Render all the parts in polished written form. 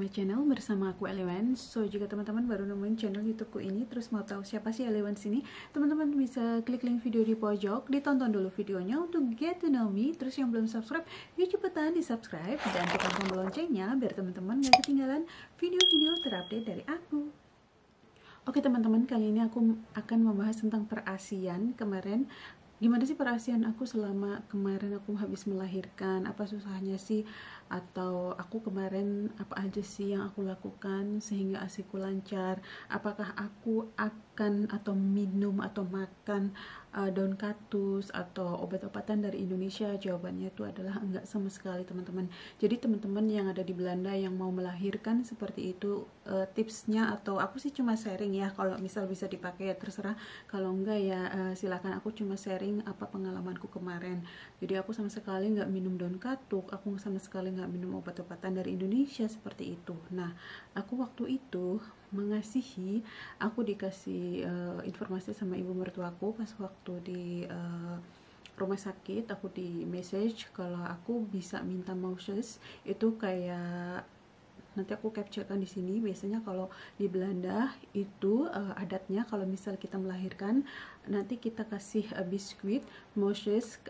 my channel bersama aku Elewens. So jika teman-teman baru nemuin channel YouTubeku ini terus mau tahu siapa sih Elewens ini, teman-teman bisa klik link video di pojok, ditonton dulu videonya untuk get to know me. Terus yang belum subscribe, yuk cepetan di subscribe dan tekan tombol loncengnya biar teman-teman gak ketinggalan video-video terupdate dari aku. Oke teman-teman, kali ini aku akan membahas tentang perasian kemarin. Gimana sih perasian aku selama kemarin aku habis melahirkan, apa susahnya sih, atau aku kemarin apa aja sih yang aku lakukan sehingga ASIku lancar, apakah aku akan atau minum atau makan daun katus atau obat-obatan dari Indonesia. Jawabannya itu adalah enggak sama sekali teman-teman. Jadi teman-teman yang ada di Belanda yang mau melahirkan seperti itu, tipsnya atau aku sih cuma sharing ya, kalau misal bisa dipakai ya terserah, kalau enggak ya silakan. Aku cuma sharing apa pengalamanku kemarin. Jadi aku sama sekali nggak minum daun katuk, aku sama sekali nggak minum obat-obatan dari Indonesia seperti itu. Nah, aku waktu itu mengasihi, aku dikasih informasi sama ibu mertuaku pas waktu di rumah sakit. Aku di message kalau aku bisa minta mouses, itu kayak nanti aku capturekan di sini. Biasanya kalau di Belanda itu adatnya kalau misal kita melahirkan nanti kita kasih biskuit mouses.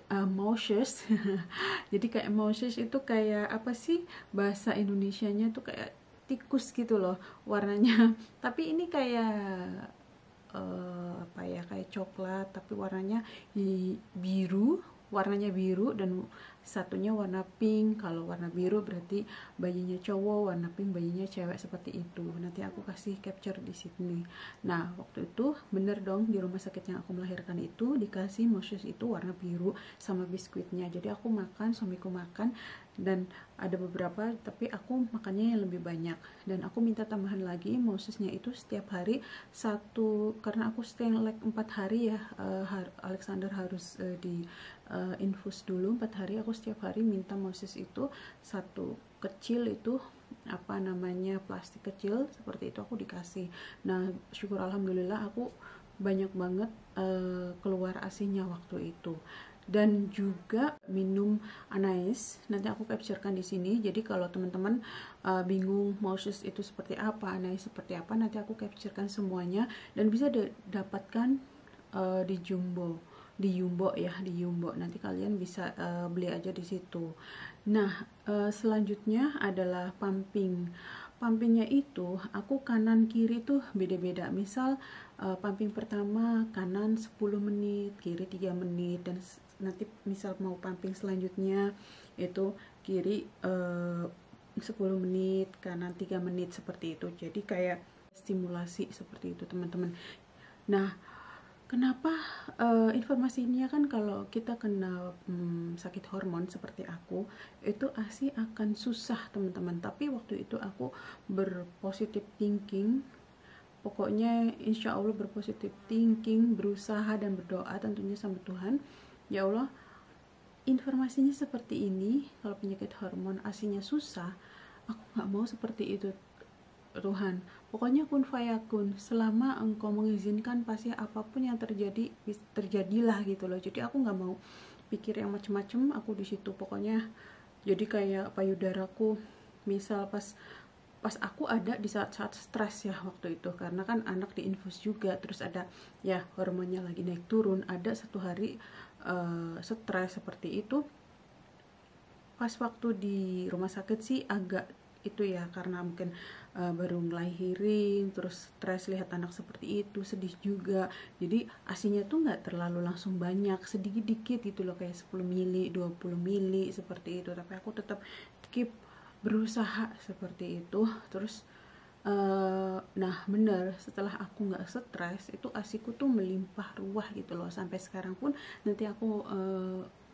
Jadi kayak mouses itu kayak apa sih bahasa Indonesianya tuh, kayak tikus gitu loh warnanya. Tapi ini kayak apa ya, kayak coklat tapi warnanya biru, warnanya biru dan satunya warna pink. Kalau warna biru berarti bayinya cowok, warna pink bayinya cewek, seperti itu. Nanti aku kasih capture di sini. Nah, waktu itu bener dong, di rumah sakit yang aku melahirkan itu dikasih mouses itu warna biru sama biskuitnya. Jadi aku makan, suamiku makan, dan ada beberapa tapi aku makannya yang lebih banyak, dan aku minta tambahan lagi mousesnya itu setiap hari satu, karena aku stay like 4 hari ya. Alexander harus di infus dulu 4 hari. Aku setiap hari minta mouses itu satu kecil, itu apa namanya, plastik kecil seperti itu aku dikasih. Nah, syukur alhamdulillah aku banyak banget keluar ASInya waktu itu. Dan juga minum anais, nanti aku capturekan di sini. Jadi kalau teman-teman bingung mouses itu seperti apa, anais seperti apa, nanti aku capturekan semuanya dan bisa dapatkan di Jumbo ya, di Jumbo. Nanti kalian bisa beli aja di situ. Nah, selanjutnya adalah pumping. Pumpingnya itu aku kanan kiri tuh beda-beda. Misal pumping pertama kanan 10 menit, kiri 3 menit, dan nanti misal mau pumping selanjutnya itu kiri 10 menit, kanan 3 menit, seperti itu. Jadi kayak stimulasi seperti itu teman-teman. Nah, kenapa informasinya kan kalau kita kena sakit hormon seperti aku, itu ASI akan susah teman-teman. Tapi waktu itu aku berpositif thinking, pokoknya insya Allah berpositif thinking, berusaha dan berdoa tentunya sama Tuhan. Ya Allah, informasinya seperti ini, kalau penyakit hormon ASInya susah, aku gak mau seperti itu Tuhan. Pokoknya kun fayakun, selama engkau mengizinkan pasti apapun yang terjadi, terjadilah gitu loh. Jadi aku nggak mau pikir yang macem-macem, aku di situ pokoknya. Jadi kayak payudaraku, misal pas aku ada di saat-saat stres ya waktu itu, karena kan anak diinfus juga, terus ada ya hormonnya lagi naik turun, ada satu hari stres seperti itu. Pas waktu di rumah sakit sih agak itu ya, karena mungkin baru ngelahirin, terus stres lihat anak seperti itu, sedih juga. Jadi ASInya tuh nggak terlalu langsung banyak, sedikit-dikit gitu loh, kayak 10 mili, 20 mili seperti itu. Tapi aku tetap keep berusaha seperti itu. Terus nah bener, setelah aku nggak stres itu ASIku tuh melimpah ruah gitu loh. Sampai sekarang pun nanti aku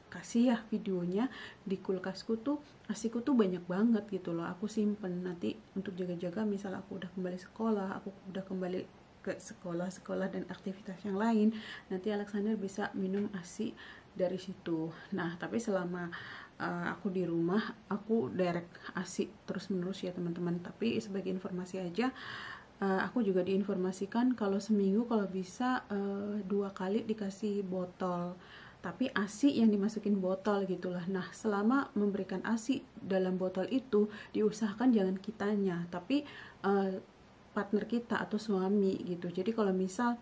kasih ya videonya, di kulkasku tuh ASIku tuh banyak banget gitu loh. Aku simpen nanti untuk jaga-jaga, misal aku udah kembali sekolah, aku udah kembali ke sekolah dan aktivitas yang lain, nanti Alexander bisa minum ASI dari situ. Nah, tapi selama aku di rumah, aku direct ASI terus menerus ya teman-teman. Tapi sebagai informasi aja, aku juga diinformasikan kalau seminggu kalau bisa 2 kali dikasih botol. tapi ASI yang dimasukin botol gitulah. Nah, selama memberikan ASI dalam botol itu diusahakan jangan kitanya, tapi partner kita atau suami gitu. Jadi kalau misal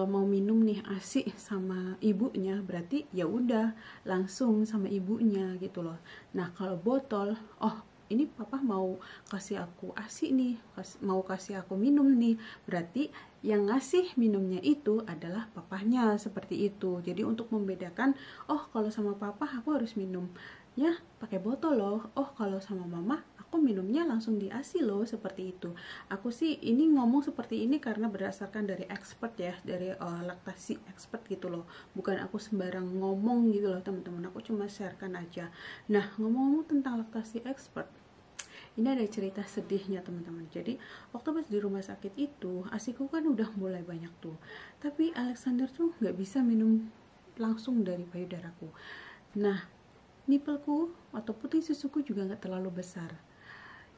mau minum nih ASI sama ibunya, berarti ya udah langsung sama ibunya gitu loh. Nah, kalau botol, oh ini papa mau kasih aku ASI nih, mau kasih aku minum nih, berarti yang ngasih minumnya itu adalah papahnya, seperti itu. Jadi untuk membedakan, oh kalau sama papa aku harus minumnya pakai botol loh, oh kalau sama mama aku minumnya langsung di ASI loh, seperti itu. Aku sih ini ngomong seperti ini karena berdasarkan dari expert ya, dari laktasi expert gitu loh, bukan aku sembarang ngomong gitu loh teman-teman, aku cuma sharekan aja. Nah, ngomong-ngomong tentang laktasi expert, ini ada cerita sedihnya teman-teman. Jadi waktu pas di rumah sakit itu ASIku kan udah mulai banyak tuh, tapi Alexander tuh nggak bisa minum langsung dari payudaraku. Nah, nipelku atau putih susuku juga nggak terlalu besar.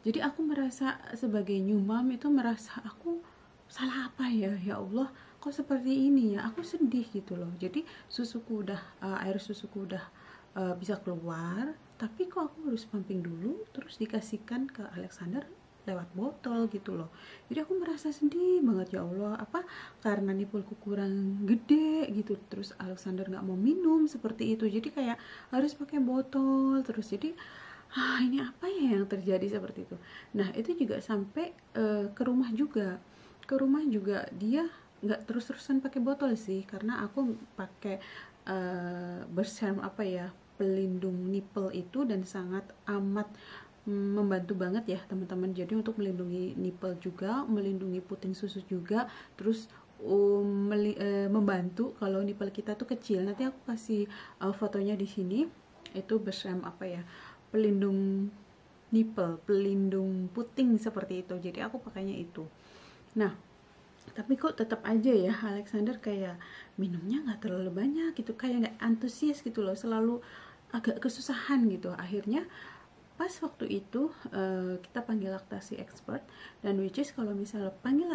Jadi aku merasa sebagai new mom itu merasa aku salah apa ya, ya Allah kok seperti ini ya, aku sedih gitu loh. Jadi susuku udah air susuku udah bisa keluar, tapi kok aku harus pumping dulu terus dikasihkan ke Alexander lewat botol gitu loh. Jadi aku merasa sedih banget, ya Allah, apa karena nipulku kurang gede gitu, terus Alexander nggak mau minum seperti itu, jadi kayak harus pakai botol terus. Jadi ini apa ya yang terjadi seperti itu. Nah, itu juga sampai ke rumah juga. Ke rumah juga dia nggak terus-terusan pakai botol sih, karena aku pakai bersam apa ya, pelindung nipple itu, dan sangat amat membantu banget ya teman-teman. Jadi untuk melindungi nipple juga, melindungi puting susu juga, terus membantu kalau nipple kita tuh kecil. Nanti aku kasih fotonya di sini. Itu bersam apa ya, pelindung nipple, pelindung puting seperti itu. Jadi aku pakainya itu. Nah, tapi kok tetap aja ya Alexander kayak minumnya nggak terlalu banyak gitu, kayak nggak antusias gitu loh, selalu agak kesusahan gitu. Akhirnya pas waktu itu kita panggil laktasi expert, dan which is kalau misalnya panggil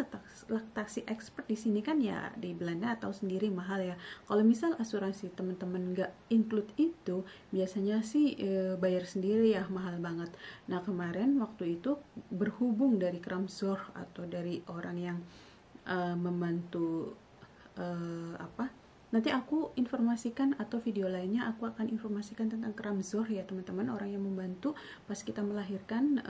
laktasi expert di sini kan ya di Belanda atau sendiri mahal ya. Kalau misal asuransi teman-teman nggak include itu, biasanya sih bayar sendiri ya, mahal banget. Nah, kemarin waktu itu berhubung dari Kramzor atau dari orang yang membantu nanti aku informasikan, atau video lainnya aku akan informasikan tentang Kramzor ya teman-teman, orang yang membantu pas kita melahirkan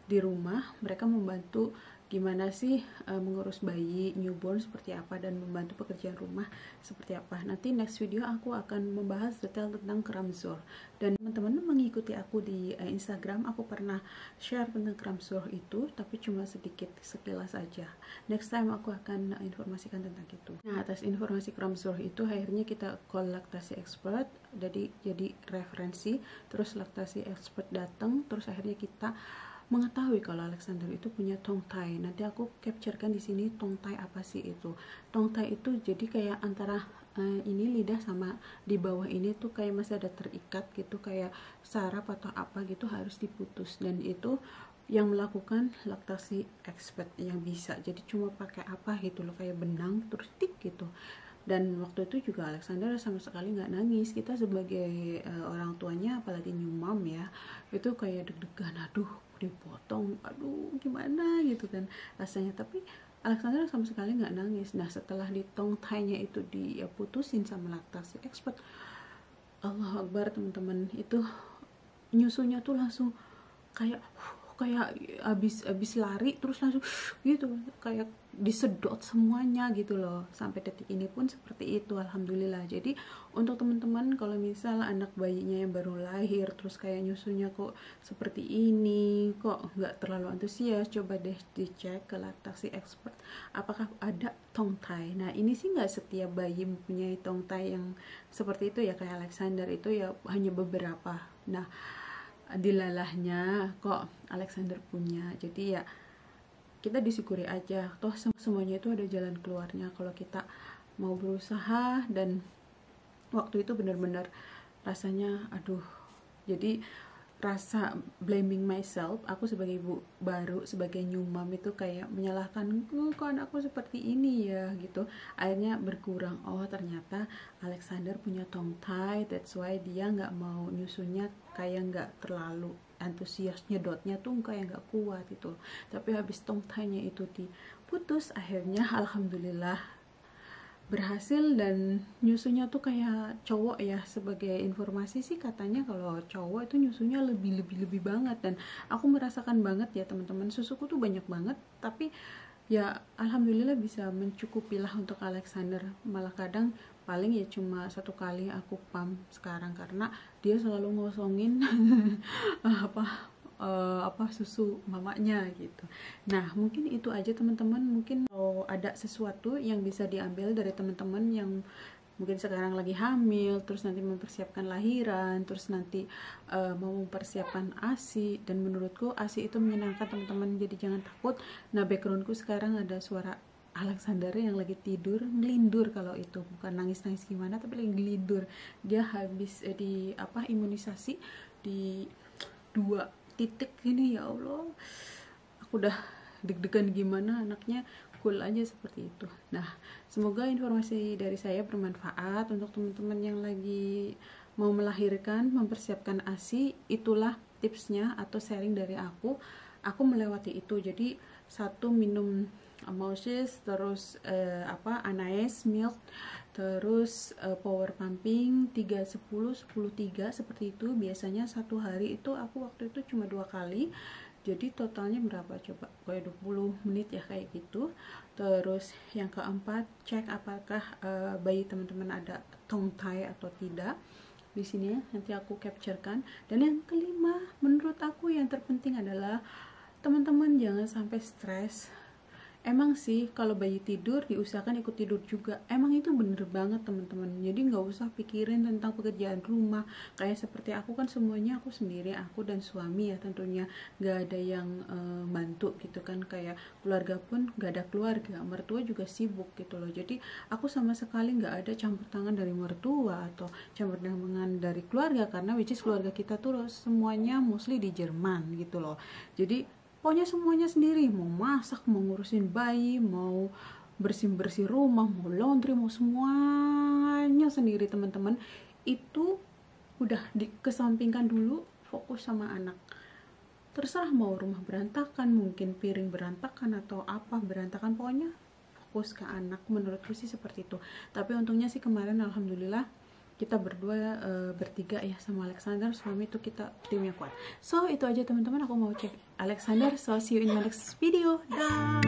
di rumah. Mereka membantu gimana sih mengurus bayi newborn seperti apa, dan membantu pekerjaan rumah seperti apa. Nanti next video aku akan membahas detail tentang Kramzor. Dan teman-teman mengikuti aku di Instagram, aku pernah share tentang Kramzor itu, tapi cuma sedikit sekilas aja. Next time aku akan informasikan tentang itu. Nah, atas informasi Kramzor itu akhirnya kita call laktasi expert, jadi referensi. Terus laktasi expert datang, terus akhirnya kita mengetahui kalau Alexander itu punya tongtai. Nanti aku capturekan di sini tongtai apa sih itu. Tongtai itu jadi kayak antara ini lidah sama di bawah ini tuh kayak masih ada terikat gitu, kayak saraf atau apa gitu, harus diputus. Dan itu yang melakukan laktasi expert yang bisa. Jadi cuma pakai apa gitu loh, kayak benang terus tik gitu. Dan waktu itu juga Alexander sama sekali nggak nangis. Kita sebagai orang tuanya, apalagi new mom ya, itu kayak deg-degan, aduh dipotong, aduh gimana gitu kan rasanya. Tapi Alexander sama sekali nggak nangis. Nah, setelah di tongtainya itu diputusin sama laktasi expert, Allah Akbar teman-teman, itu nyusunya tuh langsung kayak abis lari terus langsung gitu, kayak disedot semuanya gitu loh. Sampai detik ini pun seperti itu, alhamdulillah. Jadi untuk teman-teman kalau misal anak bayinya yang baru lahir terus kayak nyusunya kok seperti ini, kok nggak terlalu antusias, coba deh dicek ke laktasi expert apakah ada tongtai. Nah, ini sih nggak setiap bayi mempunyai tongtai yang seperti itu ya, kayak Alexander itu ya hanya beberapa. Nah, dilalahnya kok Alexander punya. Jadi ya kita disyukuri aja, toh semuanya itu ada jalan keluarnya kalau kita mau berusaha. Dan waktu itu benar-benar rasanya aduh, jadi rasa blaming myself, aku sebagai ibu baru, sebagai new mom itu kayak menyalahkan, kok anakku seperti ini ya gitu. Akhirnya berkurang, oh ternyata Alexander punya tongue tie, that's why dia nggak mau nyusunya, kayak nggak terlalu antusias, nyedotnya tuh kayak nggak kuat gitu. Tapi habis tongue tie-nya itu diputus, akhirnya alhamdulillah berhasil, dan nyusunya tuh kayak cowok ya. Sebagai informasi sih katanya kalau cowok itu nyusunya lebih banget, dan aku merasakan banget ya teman-teman, susuku tuh banyak banget, tapi ya alhamdulillah bisa mencukupi lah untuk Alexander. Malah kadang paling ya cuma 1 kali aku pump sekarang, karena dia selalu ngosongin apa susu mamanya gitu. Nah mungkin itu aja teman-teman. Mungkin kalau ada sesuatu yang bisa diambil dari teman-teman yang mungkin sekarang lagi hamil, terus nanti mempersiapkan lahiran, terus nanti mau mempersiapkan ASI, dan menurutku ASI itu menyenangkan teman-teman, jadi jangan takut. Nah backgroundku sekarang ada suara Alexander yang lagi tidur, ngelindur. Kalau itu bukan nangis-nangis gimana, tapi lagi ngelindur. Dia habis imunisasi di 2 titik ini, ya Allah, aku udah deg-degan gimana, anaknya cool aja seperti itu. Nah semoga informasi dari saya bermanfaat untuk teman-teman yang lagi mau melahirkan, mempersiapkan ASI. Itulah tipsnya atau sharing dari aku melewati itu. Jadi 1 minum Moses, terus Anais milk, terus power pumping 3-10-10-3 seperti itu. Biasanya 1 hari itu aku waktu itu cuma 2 kali, jadi totalnya berapa coba, kayak 20 menit ya kayak gitu. Terus yang keempat, cek apakah bayi teman-teman ada tongue tie atau tidak. Di sini nanti aku capturekan. Dan yang kelima, menurut aku yang terpenting adalah teman-teman jangan sampai stres. Emang sih kalau bayi tidur diusahakan ikut tidur juga, emang itu bener banget teman-teman. Jadi nggak usah pikirin tentang pekerjaan rumah. Kayak seperti aku kan semuanya aku sendiri, aku dan suami ya tentunya, nggak ada yang bantu gitu kan. Kayak keluarga pun nggak ada keluarga, mertua juga sibuk gitu loh. Jadi aku sama sekali nggak ada campur tangan dari mertua atau campur tangan dari keluarga, karena which is keluarga kita tuh semuanya mostly di Jerman gitu loh. Jadi pokoknya semuanya sendiri, mau masak, mau ngurusin bayi, mau bersih-bersih rumah, mau laundry, mau semuanya sendiri teman-teman. Itu udah dikesampingkan dulu, fokus sama anak. Terserah mau rumah berantakan, mungkin piring berantakan atau apa berantakan, pokoknya fokus ke anak. Menurutku sih seperti itu. Tapi untungnya sih kemarin alhamdulillah kita berdua bertiga ya sama Alexander, suami itu kita timnya kuat. So itu aja teman-teman, aku mau cek Alexander. So see you in my next video. Dah.